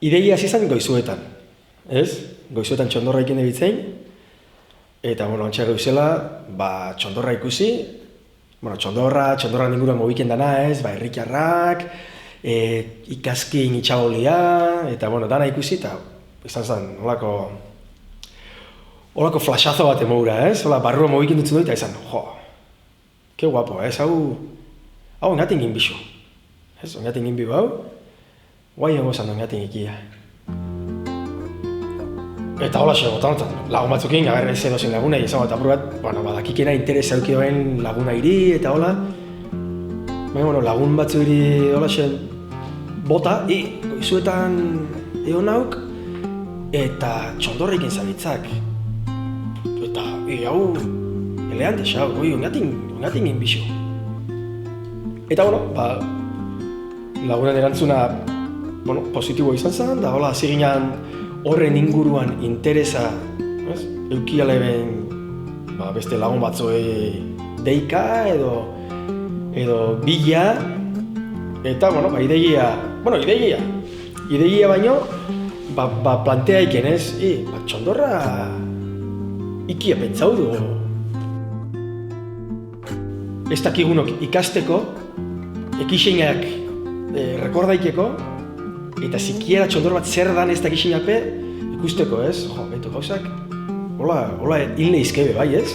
Ideia hasi zen goizuetan, ez? Goizuetan txondorra ikin ebitzein, eta, ontsa goizela, txondorra ikusi, txondorra inguruan mobiken dana, ez? Herritarrak, ikaskin itxabolia, eta, dana ikusi, eta izan zen, holako flashazo bat emoura, ez? Barrua mobiken dutzen dut, eta izan, ke guapo, ez? Hau ongatin gin bizu, ez? Ongatin gin bizu hau, guai egozan ongatin ikia. Eta hola xe, lagun batzukin, ez edozen lagunei, esan bat apur bat, badakikena interesa eukioen laguna iri, eta hola. Baina, lagun batzu iri, hola xe, bota, goizuetan egon nauk, eta txondorreikin zabitzak. Eta, hau, eleante xau, ongatin gin bizu. Eta, lagunen erantzuna, positibo izan zen, da hola, ziginan horren inguruan interesa, eukiale ben beste lagun batzuei deika edo bila, eta, ideia baino, plantea iken ez, txondorra ikia pentsau du. Ez dakigunok ikasteko, ekixeinak rekordaikeko, eta zikiera txondor bat zer dan ez dakixinape ikusteko, ez? Beto gauzak, hola hil neizkebe, bai, ez?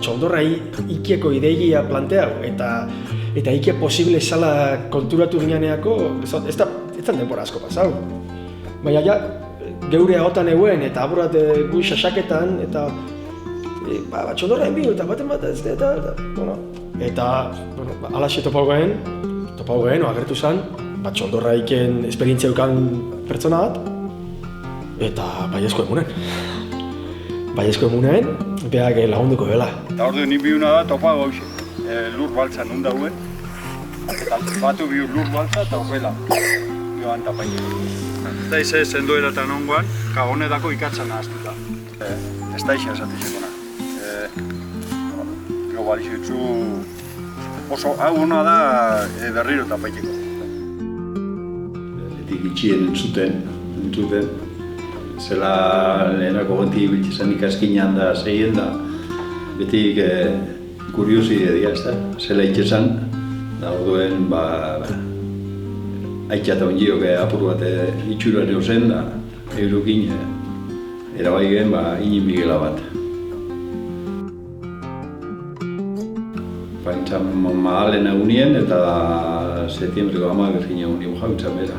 Txondorra ikieko ideia planteau, eta ikie posible zala konturatu gineaneako, ez da denbora asko pasau. Baina, geure ahotan eguen, eta aburat gu xaxaketan, eta txondorra enbinu, eta baten bat ez, eta, alaxe topau gehen, agertu zen, txondorra iken esperientzia eukan pertsona bat, eta baiezko emunen, beak lagunduko dela. Eta ordu nibiuna da topa gauze, lur baltza nun dauen, batu biur lur baltza eta horrela, joan tapaik. Eta ize zenduera eta nongoan, honetako ikatzen ahaztuta. Ez da ixa esatizeko. Balizitzu oso hau da berriro tapaiteko. Betik itxien entzuten, zela lehenako gonti biltzizan ikaskinan da zeien da, betik kuriosi edia ez da, zela itxesan, da orduen aitxata ongiok apur bat itxuran eusen da, eurukin erabaigen inin bigela bat. Baintzan maalen egunien eta setiembreko 10 egunien jautzen bera.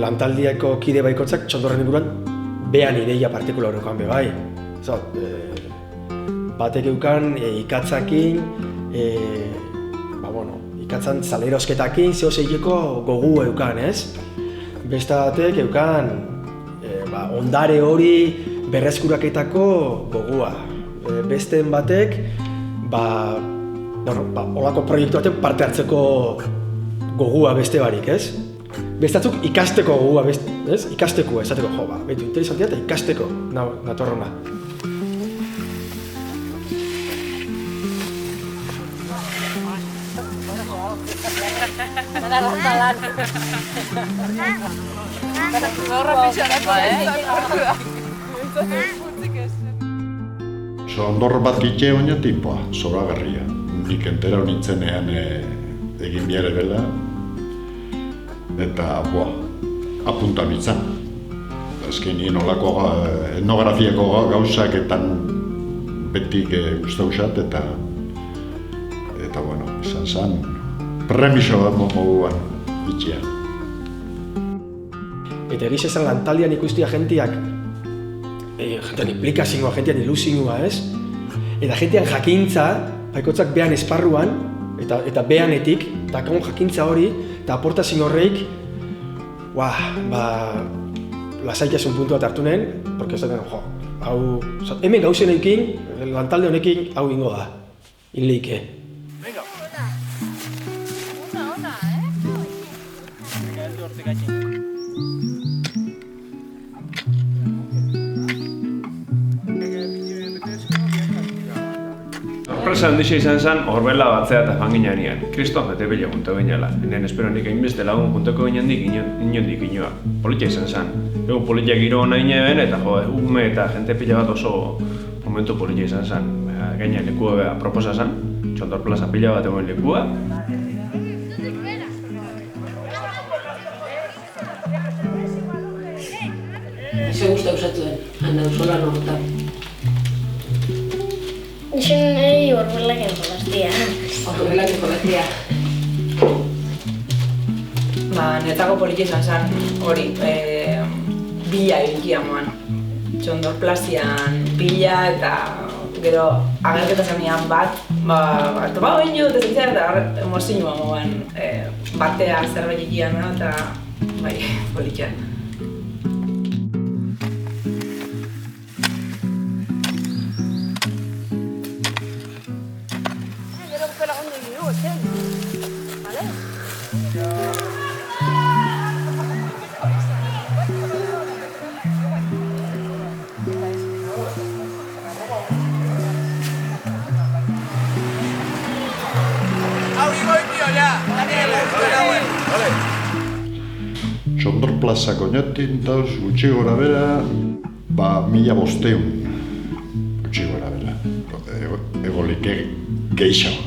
Lantaldiako kide baikotzak txondorren inguruan behan ideia partikular eukan be bai. Batek eukan ikatzakin, ikatzan zalerosketakin zeo zeileko gogu eukan, ez? Beste batek eukan ondare hori berreskuraketako gogua. Besteen batek holako proiektu baten parte hartzeko gogua beste barik, ez? Bestatzuk ikasteko gogua, ez? Ikasteko, esateko, betu interesantia eta ikasteko natorrona. Txondor bat gitxe baina tipoa, zoragarria. Nik entera honitzenean egin biere bela, eta apunta nintzen. Azkenien olako etnografiako gauzaketan betik guztausat, eta izan zen premiso bat moguan itxean. Eta egiz esan lantaldian ikustia jentiak, jentean implikazioa, jentean ilusioa, ez? Eta jentean jakintza, baikotzak behan esparruan, eta behanetik, dakon jakintza hori, eta aportazio horreik, lasaitasun puntu bat hartu nuen, porque esaten, hemen gauzen eukin, lantalde honekin hau ingo da, inleike. Sorpresa handia izan zen horbela batzea eta joan ginean. Kriston bete bila junta ginela. Enen espero nik hainbeste lagun juntako gineandik inondik inoa. Politia izan zen. Ego politia giro hona ineben eta ume eta jente pila bat oso momentu politia izan zen. Gainean lekua proposa zen, Txondor plaza pila bat egon lekua. Ze guztia usatuen, handa usola nortan. Nixen nahi horbelak enjolaztia. Horbelak enjolaztia. Netako politia izan zen hori, bila egikia moan. Txondor plazian bila eta gero agerketa zenean bat, topa guen jo, dezentzia eta morzinua moan batea zerbait egian eta politia. Txondor plazako oinatik dauz gutxi gora bera, 1500 gutxi gora bera, egolik gehiago.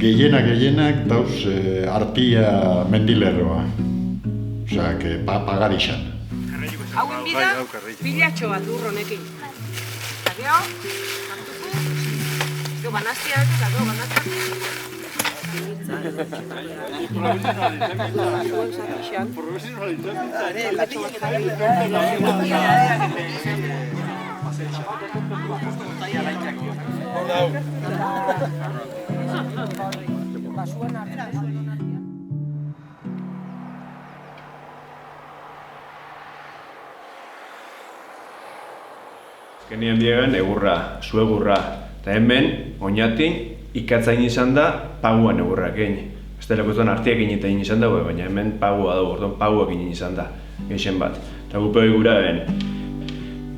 Gehienak dauz Artia mendilerroa, osea, pagarixan. Hauen bida, pilatxo bat urronekin. Eta gero, hartuko, banaztia dut, eta gero banaztia. Azkenien biegan egurra, zuegurra, eta hemen, oinatin, ikatzain izan da, paguan egurrak egin. Bestelakoetan artiak egin izan da, baina hemen pagua dago, orduan paguak egin izan da, geixen bat. Eta gupeo egura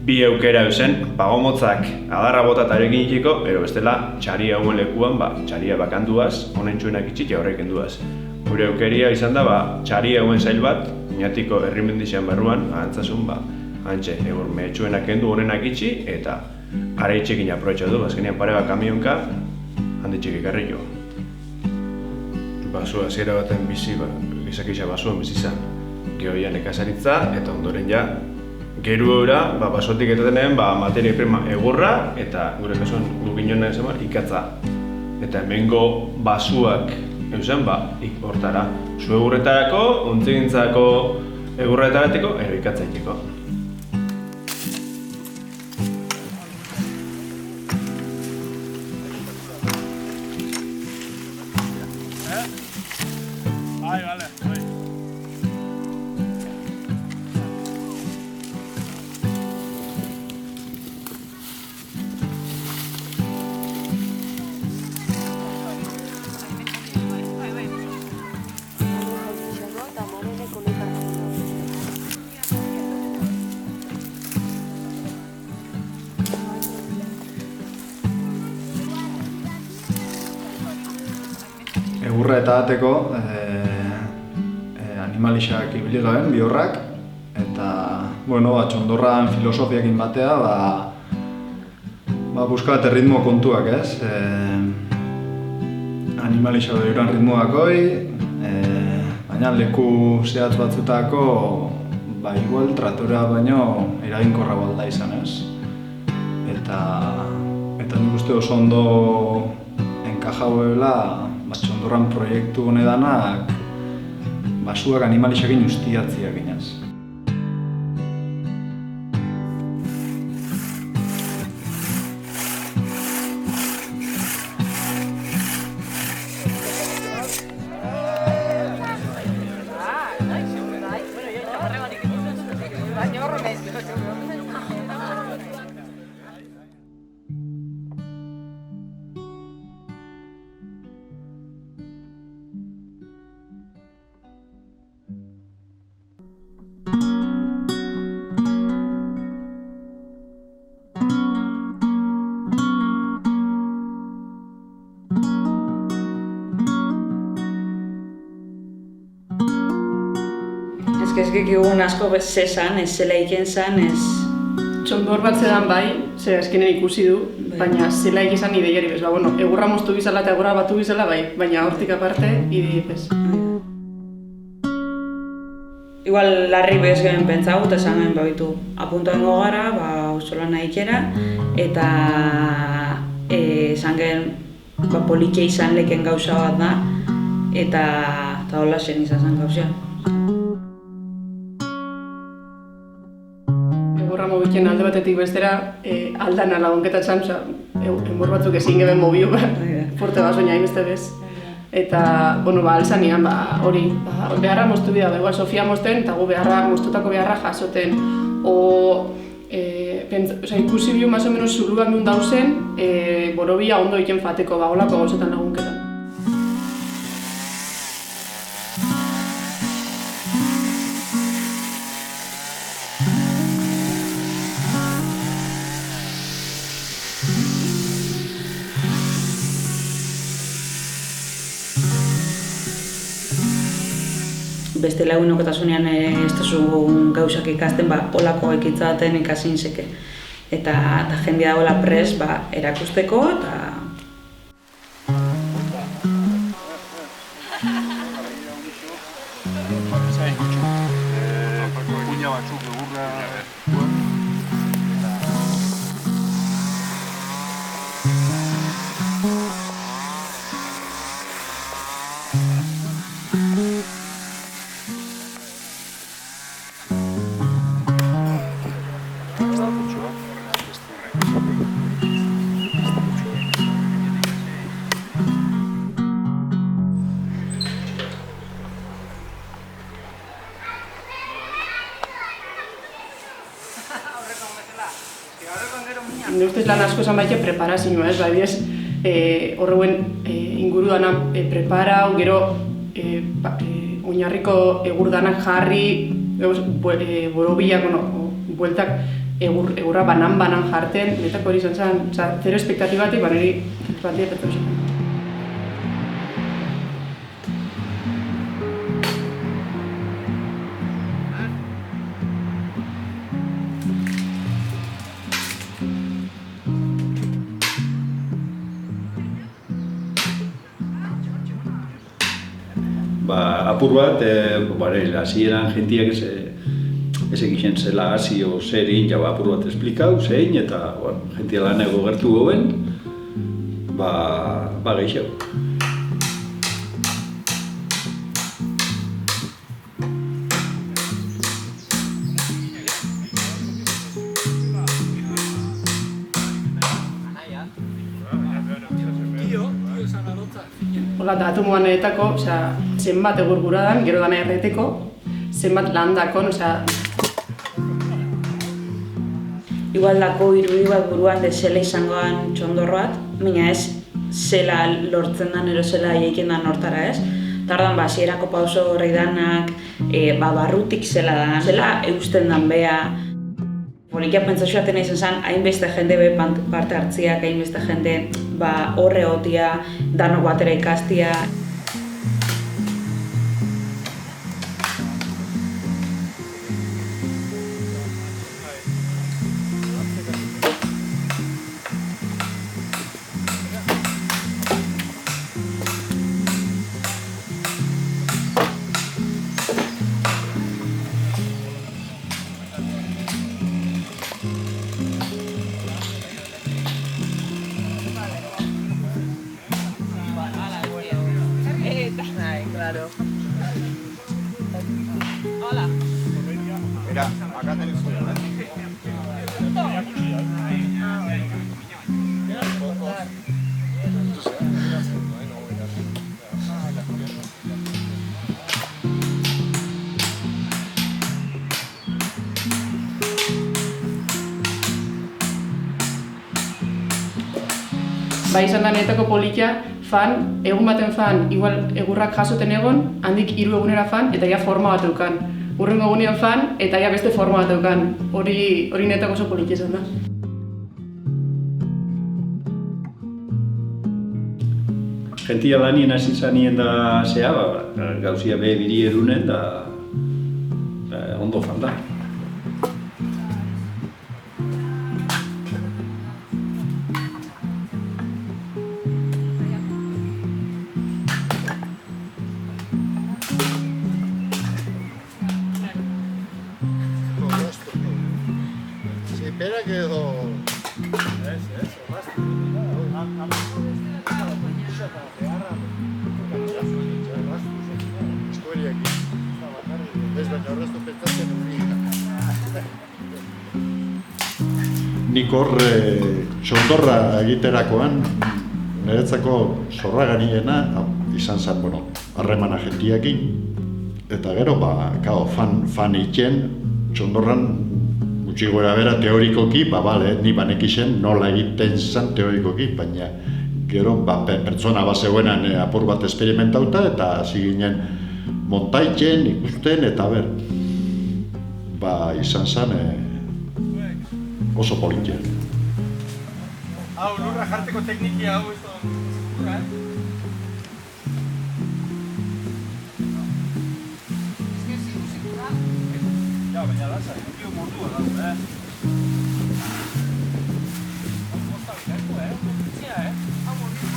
bi eukera eusen, pagomotzak adarra bota eta erekin itxiko, ero bestela txaria hauen lekuan, txaria bakanduaz, honen txuenak itxik horrekin duaz. Gure eukeria izan da, txaria hauen zail bat, oinatiko herrimendixean barruan, antzasun, hantxe, egur mehetxuenak kendu honenak itxi, eta ara itxekin aprobetxa du, azkenean pare bat kamionka, handitxik ekarri jo. Basua zera baten bizi, gizakisa basuan bizi zen. Gehoia nekazaritza, eta ondoren ja, geru eura, basotik etatenen, materia prima egurra, eta gure kasuan guginona esan ikatza. Eta hemengo basuak eusen, hortara. Zuegurretarako, ontzigintzako egurretaratiko, ero ikatzaiteko. Egurra eta ateko animalixak ibili gaben, bihorrak, eta Txondorran filosofiakin batea, buskat ritmo kontuak, ez? Animalixak behiuran ritmoakoi, baina leku zehatz batzutako, igual tratora baino eraginkorra balda izan, ez? Eta nik uste oso ondo enkajauela Txondorran proiektu honedanak basuak animalixakin ustiatziak inaz. Ez gekigun asko zezan, ez zela iken zan, ez... Txondor bat zedan bai, ze azkenen ikusi du, baina zela ikizan ideiari bez. Egurra moztu bizala eta egurra batu bizala bai, baina hortik aparte idei bez. Igual larri bez gehen pentsau, eta esan gehen babitu apuntu dengo gara, auzolan ikera, eta esan gehen politia izan leken gauza bat da, eta hola zen izan zen gauzea. Egurra mobitzen alde batetik bestera, aldana lagunketan zan, enbor batzuk ezin geben mobiu, forte basoina hainbeste bez. Eta, alzanean, hori, beharra moztu bida, igual Sofia mozten, eta gu moztutako beharra jasoten. Ikusi bio, más o menos, zuluan duen dauzen, borobia ondo iken fateko, holako gauzetan lagunketan. Beste lagunokotasunean ez duzu gauzak ikasten, holako ekitzaten ikasin zeke. Eta jendea dagoela pres erakusteko eta... Puña batzuk egurra... Nire ustez lan asko esan baite preparazioa, ez? Adibidez, horreuen ingurudana preparau, gero oinarriko egurdanak jarri, borobila, bueltak egurra banan jarten, netako hori izan zen, zero espektatibatik, niri batia pertsoa. Apur bat, hasieran jentiak ez egiten zela hasi o zerin, apur bat esplikau, zein, eta jentia lanego gertu goben, gehiago. Hola, datu moanetako, zenbat egur guradan, gero dana erreteko, zenbat landakon, Igual dako irudi bat buruan de zela izangoan txondorroat, baina ez zela lortzen dan ero zela jaiken dan hortara ez. Tardan, hasierako pauso horrei danak, barrutik zela da, zela eusten dan bea. Polikia pentsazioa tena izan zen, hainbeste jende parte hartziak, hainbeste jende horre gotia, danok batera ikastia. Claro. Hola. Mira, acá tenés una. Izan da niretako politia, egun baten igual egurrak jasoten egon, handik 3 egunera eta ja forma bat eukan. Hurrengo egunean eta ja beste forma bat eukan. Hori niretako oso politia izan da. Gentia lanien hasi zanien da gauzia biri erunen, ondo joan da. Espera que edo... Nik hor txondorra egiterakoan niretzako zorraganiena izan zen, harremana jentiakin. Eta gero, fan itxen, txondorran gutxi gora bera teorikoki, ni banekixen nola egiten zen teorikoki, baina gero pertsona zegoenan apur bat esperimentauta eta hasi ginen montaitzen, ikusten eta izan zen oso politia. Hau, lurra jarteko teknikia hau, ez da, Ja, baina latza, nukio mordua dago, Bosta bitarko, Zia, Hau mordiko,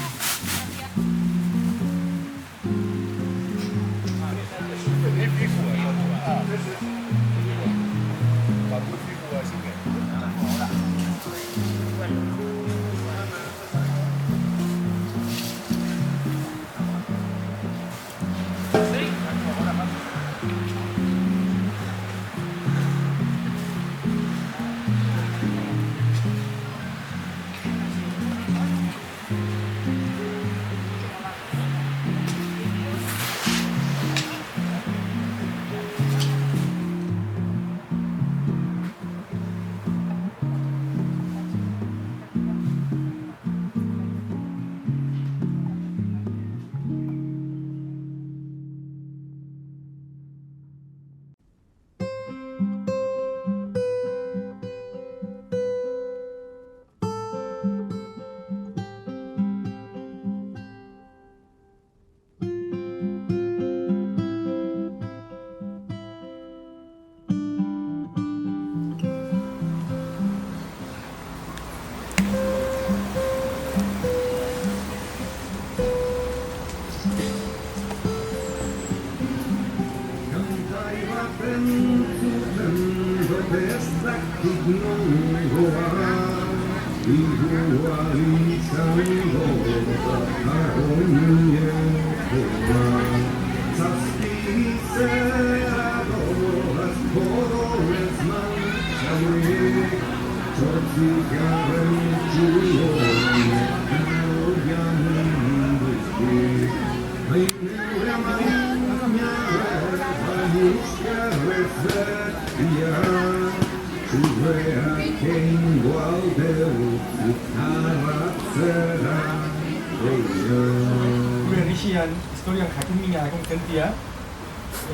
historian jakin mina dakon jentia,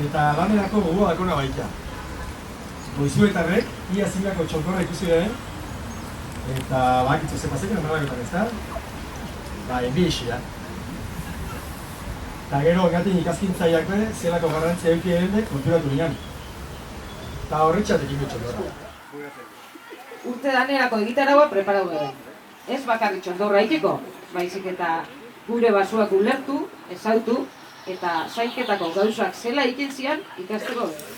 eta lanerako gogoa dakona baita. Goizuetarrek, ia zingako txonkorra ikusi den, eta bakitzu zepazeken amalakotan ez da, enbixia. Eta gero, gaten ikaskintzaiak be, zelako garrantzia euki egin konturatu ginen. Eta horretxatek ino txondorra. Urte danerako egitaragoa preparatu dugu. Ez bakarrik txondorra egiteko, baizik eta gure basuak ulertu, ezautu, eta zainketako gauzak zela egiten zian ikasteko dugu.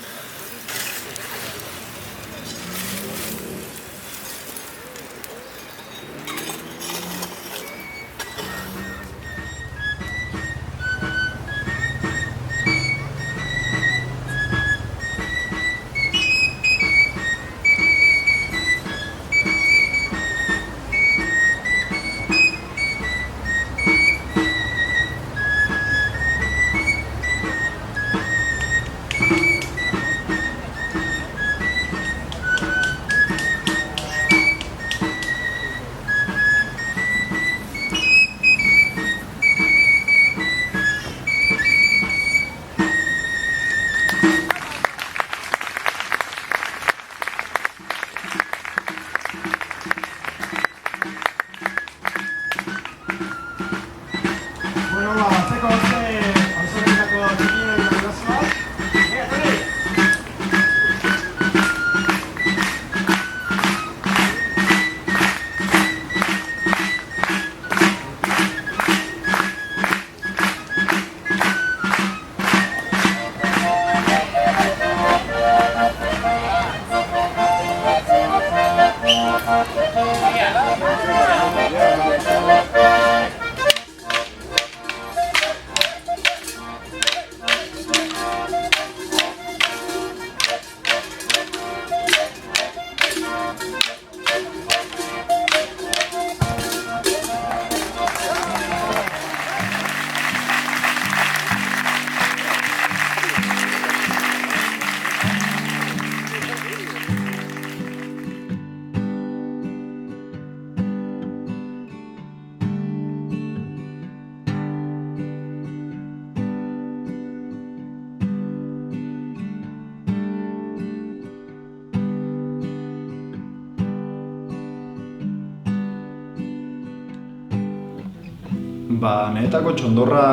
Niretako txondorra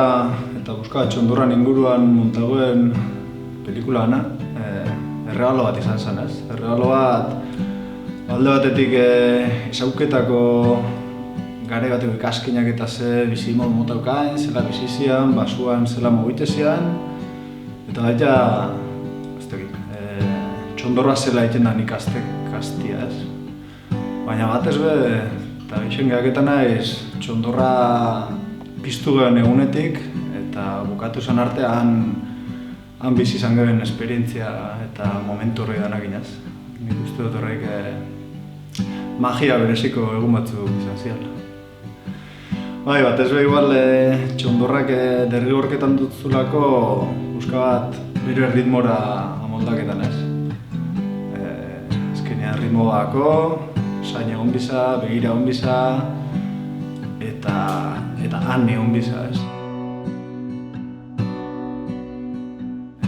eta buska txondorran inguruan montagoen pelikulana erregalo bat izan zen, ez? Erregalo bat alde batetik ezauketako gare bateko ikaskinak eta ze bizimod motaukain, zela bizizian, basuan zela mogitezian, eta baita, ez dakit, txondorra zela egiten da ikastia, ez? Baina batez be, eta gixen gehaketan naiz, txondorra piztu gehen egunetik, eta bukatu zen artean han bizi izan gehen esperientzia eta momentu horrek danak inaz. Nik uste dut horrek magia bereziko egun batzuk izan ziala. Bai, batez be igual txondorrak derrigorketan dutzulako buska bat bere ritmora amoldaketan ez. Azkenean ritmo bako, sain egon biza, begira egon biza, eta han egon biza ez.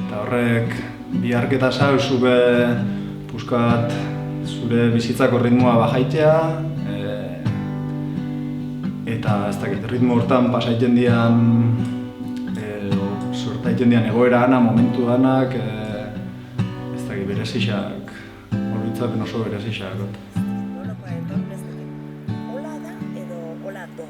Eta horrek biharketa zau zube puskat zure bizitzako ritmoa bajaitea, eta ez dakit, ritmo hortan pasaiten dian, sortaiten dian egoera ana, momentu danak, ez dakit, berezixak, horretzapen oso berezixak. Hola da edo hola do?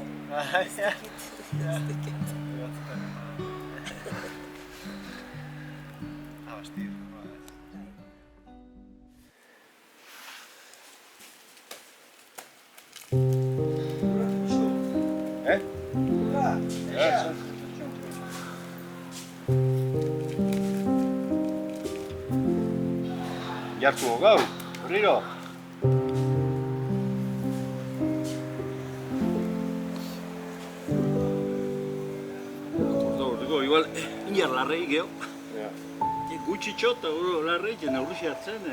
Jartu gau, berriro. Orduko, igual, inar larrei geho. Gutxi txota, larrei, neurri hartzen.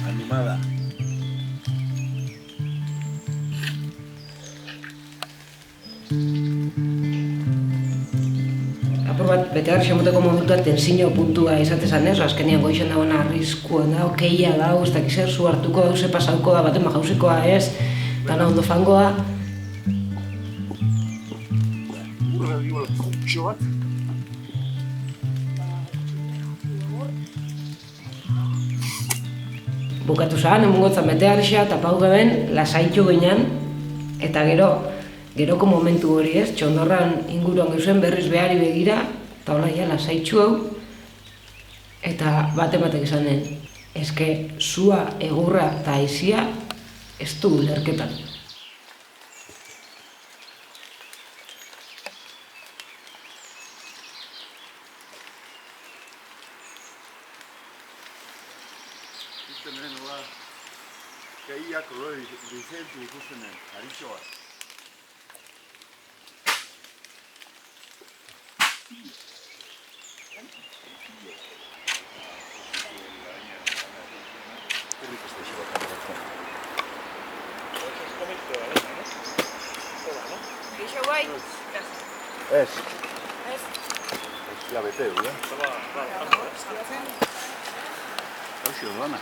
Animada. Apur bat, betegarri xamoteko momentua tensio puntua izatezan ez, azkenean goixen dagoen arriskua da, okeia da, ez dakiz zer zu hartuko da, ze pasauko da, baten jauzikoa ez, dana ondo fangoa. Urra igual kutxo bat. Bukatu zahan, emungotzan betegarria eta pau geben lasaitu ginen, eta geroko momentu hori ez, txondorran inguruan geuzen berriz behari begira, eta hola ja lasaitxu hau, eta batek izanen, eske sua, egurra eta haizia ez du lerketan. Keiak hori dizentu ikustenen, haritxo bat. Geixo guai? Ez. Ez la beteu, ja? Hoxo, doana.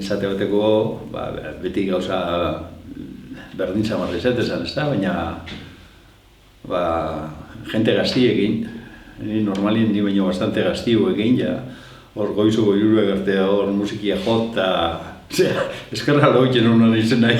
Esate bateko, beti gauza berdin zamarra izatezen, ez da? Baina jente gaztiekin, normalien ni baino bastante gaztioekin, hor goizuko hirurak arte hor musikia jota, eskerra loitzen honan izen nahi.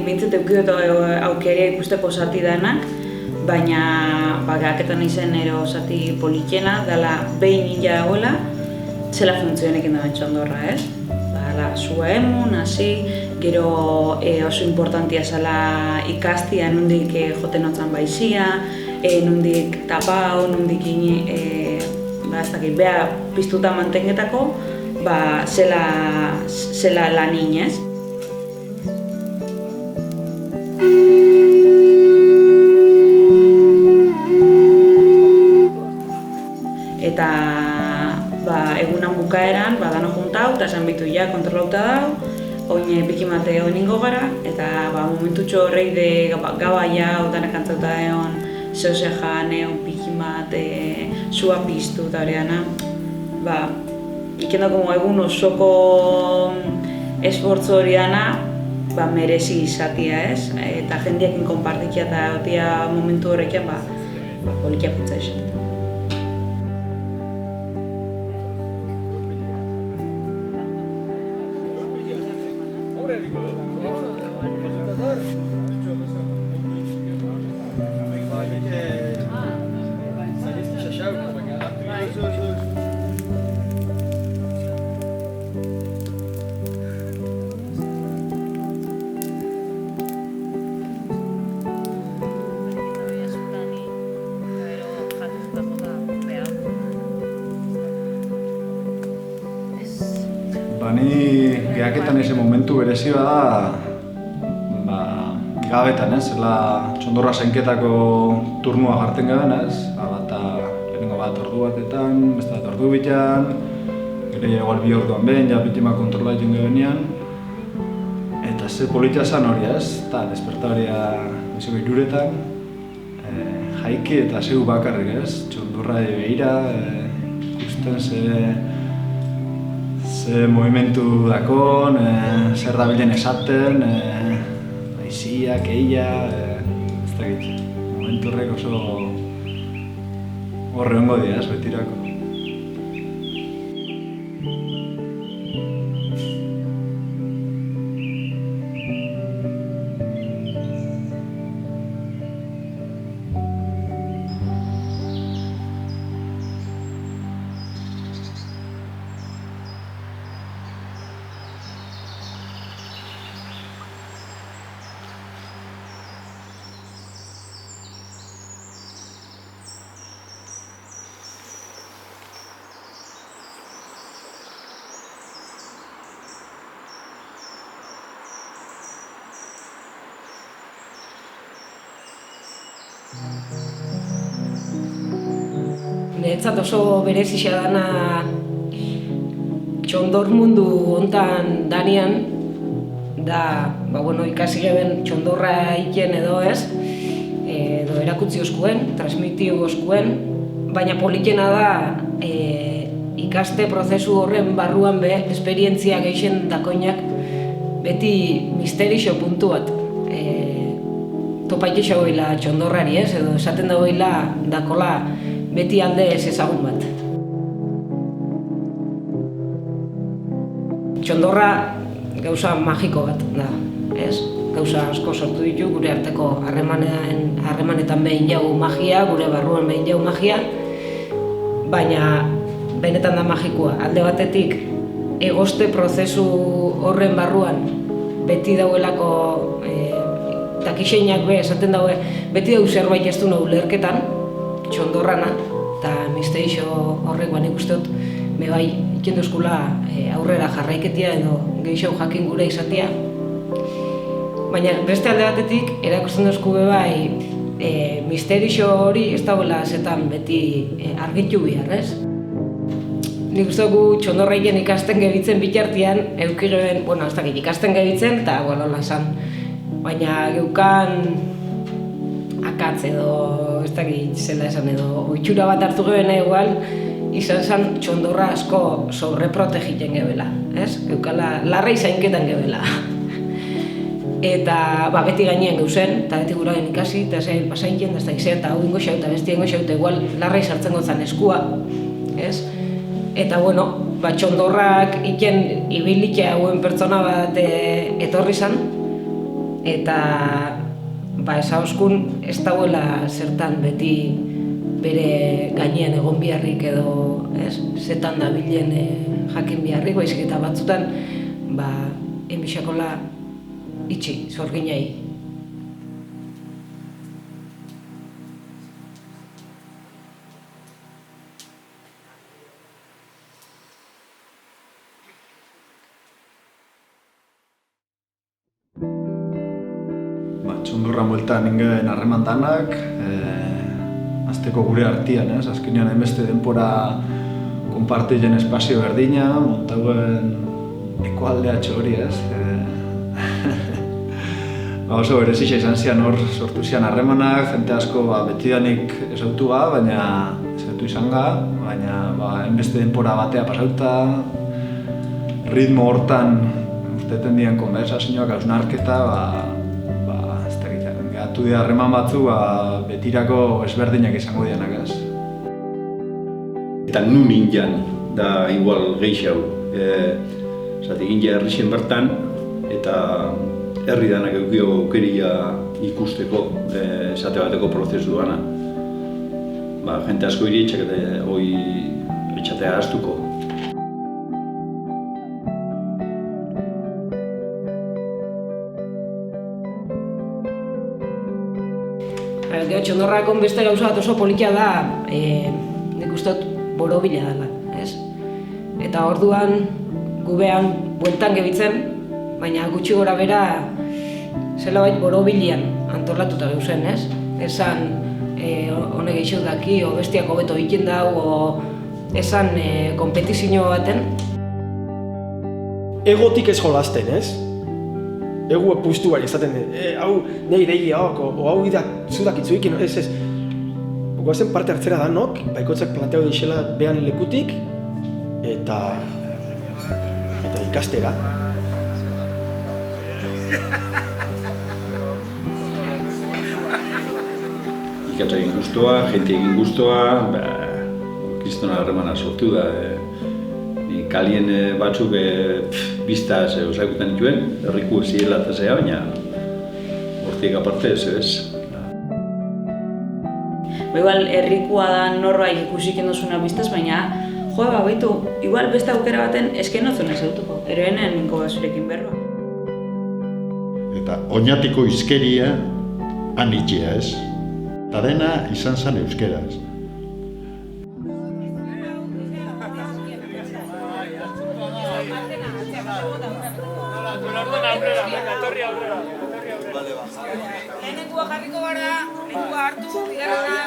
Bintzat eukidot aukerea ikusteko zati danak, baina gaketan izen ero zati politxena, dala behin illa dagoela, zela funtzionekin da Txondorra, ez? Dala, zua emun, hasi, gero oso importantia zela ikastia, nondik joten otzan baizia, nondik tapau, nondik beha piztuta mantengetako, zela lanin, ez? Eta egunan bukaeran dano juntau eta esan bitu ja kontrolauta dau, oin pikimate oiningo gara, eta momentutxo horrei de gaba jau danak antzauta egon, zeose jan, egon pikimate, zua piztu eta horreana, ikendako egun osoko esfortzu hori dana, merezi izatia, ez? Eta jendeakin konpartikia eta otia momentu horrekin, polikia putza esan. Ni gehaketan eze momentu berezioa da gabetan, ez? Zela Txondorra zainketako turnua jartzen gaben, ez? Lehenengo bat ordu batetan, beste bat ordu bitan, gero igual 2 orduan behin, bitima kontrola egin gebenean. Eta ze politia zan hori, ez? Eta desperta horia izoko 3etan, jaiki eta zeu bakarrik, ez? Txondorra behira, ikusten ze movimentu dakon, zer dabilen esaten, baiziak, eia, ez dakit. Momentu horrek oso horre hongo dira, ez betirako. Niretzat oso berezia dana Txondor mundu hontan danean da, ikasi geben Txondorra iken edo ez, edo erakutzi oskuen, transmitio oskuen, baina politena da ikaste prozesu horren barruan esperientzia geixen dakoinak beti misterixo puntu bat. Topaik eixo goila Txondorrari, ez, edo esaten dagoela dakola beti alde ez ezagun bat. Txondorra gauza magiko bat da, ez? gauza asko sortu ditu, gure arteko harremanetan behin jau magia, gure barruan behin jau magia, baina benetan da magikoa. Alde batetik, egoste prozesu horren barruan beti dauelako takixeinak esaten daue, beti dau zerbait ez du ulerketan, txondorrana, eta misterixo horrek nik uste dut bai ikenduzkula aurrera jarraiketia edo gehiago jakin gure izatea. Baina beste alde batetik, erakusten duzku bai misterixo hori ez dagoela zetan beti argitu behar, ez? Nik uste dugu txondorraien ikasten gebitzen bitartian, eukigeben, ez dakit ikasten gebitzen, eta hola esan. Baina geukan akatz edo, ez dakit zela esan edo, oitxura bat hartu gebena igual, izan zen txondorra asko sobreprotegiten gebela, ez? Geukala larra izainketan gebela. Eta beti gainean geuzen, eta beti gura gen ikasi, eta zain pasaintzen, da ez da izan, eta hau ingo xau, eta besti ingo xau, eta igual larra izartzen gotzan eskua, ez? Eta txondorrak iken ibilitea hauen pertsona bat etorri zen, eta esauzkun ez dagoela zertan beti bere gainean egon biharrik edo zetan da bilen jakin biharrik, baizik eta batzutan enbixakola itxi, zorginai. Txondorra bueltan ingen harreman danak, azteko gure artian, azkenean hainbeste denpora konpartitzen espazio berdina, montauen ekoaldeatxo hori, oso berezia izan zian hor sortu zian harremanak, jente asko betidanik ezautu baina ezautu izan baina hainbeste denpora batea pasauta, ritmo hortan urteten dien konversazioak, hausnarketa, gehatu dira harreman batzu betirako ezberdinak izango dianak, ez? Eta nun injan da igual gehiago. Zatik inja herrixen bertan, eta herri danak eukio aukeria ikusteko esate bateko prozesu duana. Jente asko irietxak eta hoi etxatea ahaztuko. Txondorrakon beste gauza bat oso politia da, nik uste dut borobila dela, ez? Eta orduan gubean bueltan gebitzen, baina gutxi gora bera zelabait borobilian antolatuta geuzen, ez? Esan honek eixo daki, o bestiak hobeto egiten dau, o esan konpetizio baten. Egotik ez jolasten, ez? Egu puztu bari izaten, hau nahi deiak, o hau idak zudak itzuikin, ez. Goazen parte hartzera danok, baikotzak planteau deixela behan lekutik, eta ikastera. Ikatza egin guztua, jente egin guztua, kristona harremana sortu da. Kalien batzuk biztaz osakutan dituen, herriku ziela eta zea, baina hortik aparte ez. Igual herrikua da norbait ikusik endozuna biztaz, baina baitu, igual beste aukera baten esken otzun ez autuko, eroenen ninko basurekin berba. Eta oinatiko izkeria anitzea, ez? Eta dena izan zen euskeraz. Lehenengua jarriko gara, lengua hartu, bigarrena.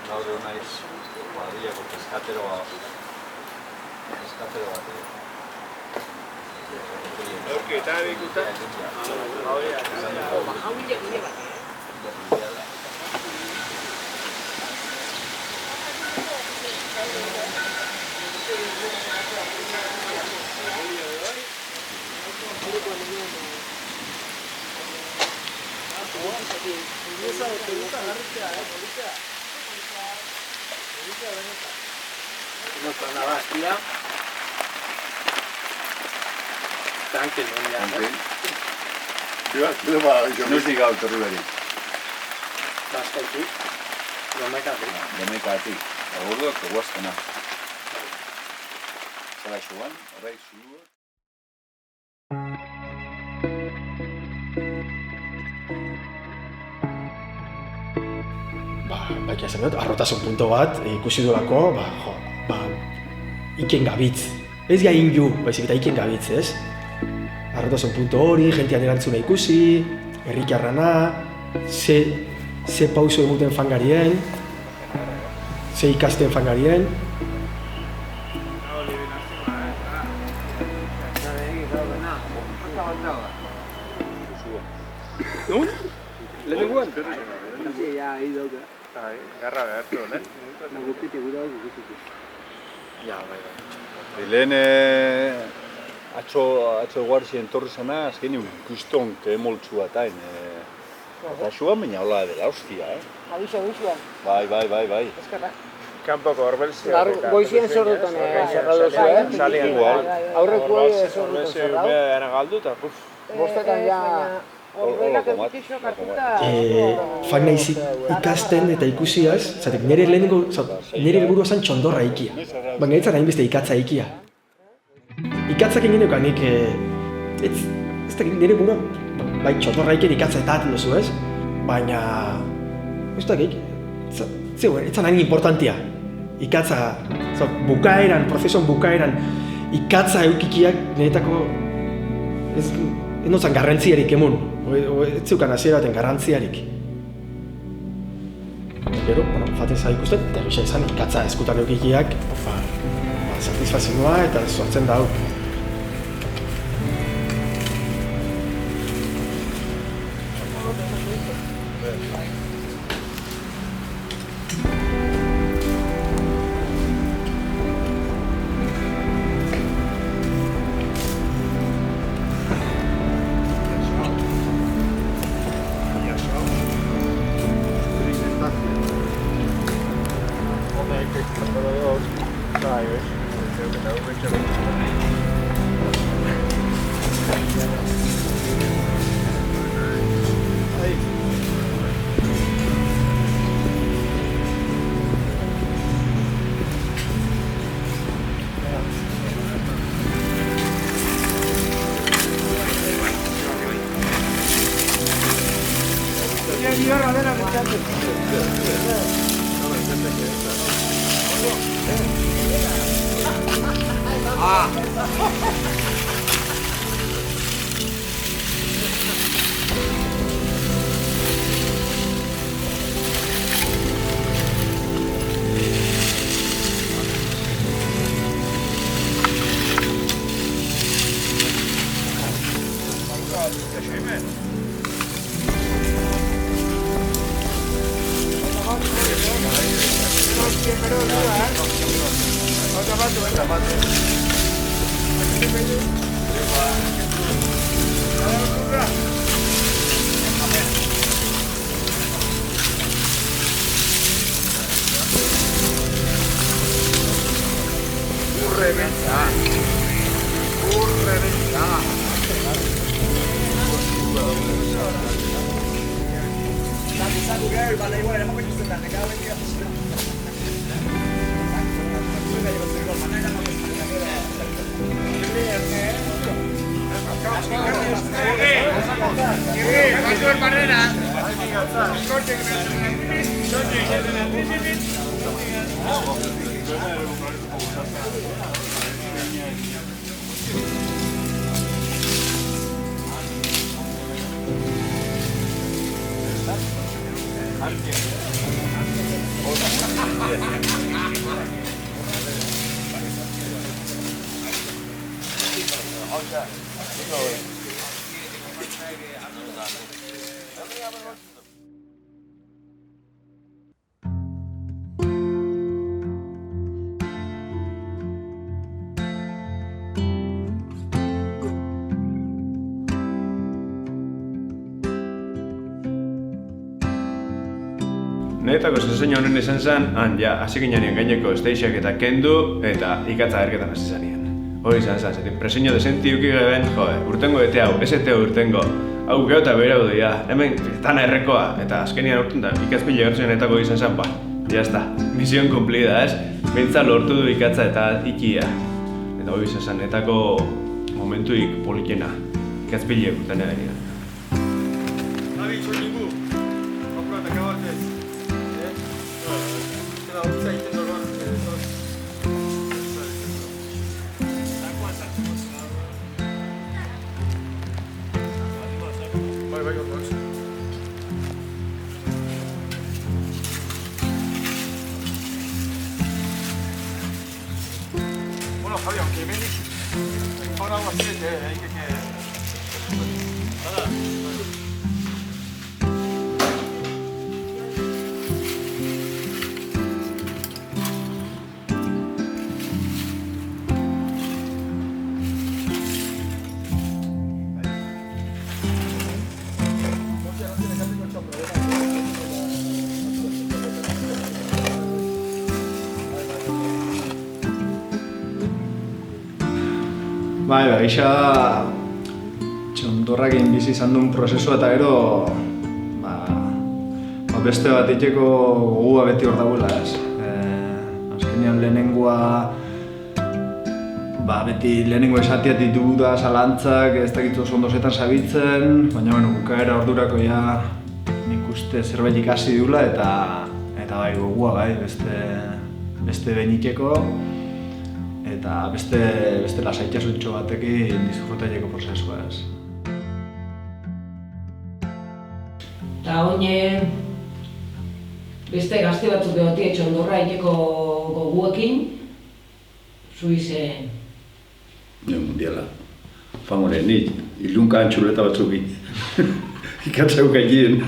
Gaur egon naiz kuadrillako peskatero bat. Noiztik gau torrulari? Bazkaitik, Domekatik. Agurduak eguazkena. Zara xoan, horreik zulua. Baina esan dut, arrotasun punto bat ikusi duelako, iken gabitz. Ez gain ju, baizik eta iken gabitz, ez? Arrotasun punto hori, jentean erantzuna ikusi, herrikarrana, ze pauso emuten fangarien, ze ikasten fangarien. Non? Lehenengoan? Garra behartu, ne? Lehen atzo guarzien torri zena, azken ikuston kemoltzu batain. Eta zuan baina hola dela, hostia, Abixo. Bai. Eskerra. Kanpoko horbelzio. Goizien zordutan zerradu zuen. Salien. Aurreko zordutan zerradu. Bera galdu eta, puf. Bostetan ja... Horrelak egutixo kartuta... Fak naiz ikasten eta ikusiaz, zatek nire helburua zen txondorra ikia. Baina ez zara hainbeste ikatza ikia. Ikatzak egin dukanik, ez da nire helburua, bai txondorra ikien ikatza eta aten duzu ez, baina... Ez da geik, ez zan hain importantia. Ikatza, bukaeran, prozesuan bukaeran, ikatza eukikiak niretako... Ez notzan garrantziarik emun, ez zeukan hasiera baten garrantziarik. Gero, jaten zara ikusten, eta gisa izan ikatza eskutan eukikiak, satisfazioa eta sortzen da hau. Niretako sensaio honen izan zen, hasi ginean gaineko stagek eta kendu eta ikatza erketan hasi zanien. Hori izan zen, zetin presiño desenti uki geben, urtengo ete hau, ez ete hau urtengo. Hau geho eta behirau doia, hemen tana errekoa, eta azkenian urten da ikazpile gertzen etako izan zen, jazta, misión cumplida, ez? Bintza lortu du ikatza eta ikia. Eta hori izan zen, etako momentuik politena, ikazpile urten egan. Nabi, soy ningu. Komprat, akabatez. Utza egiten dugu. Bai, orduan. Bueno, Javi, aunque venís ahora algo así, hay que... Nada. Bai, gisa txondorrakin bizi izan duen prozesua eta gero beste bat iteko gogua beti hor dagoela, ez? Azkenean lehenengoa beti lehenengo esatiat ditugu da zalantzak, ez dakit oso ondo zetan zabitzen, baina bukaera ordurako ja nik uste zerbait ikasi dula eta bai gogua bai, beste behin iteko eta beste lasaitasun batekin disfrutaileko prozesua, ez. Eta oine beste gazte batzuk egotie txondorra egiteko goguekin, Suize... Mundiala. Famore, nik ilunka antxuleta batzuki. Ikatzauk egin.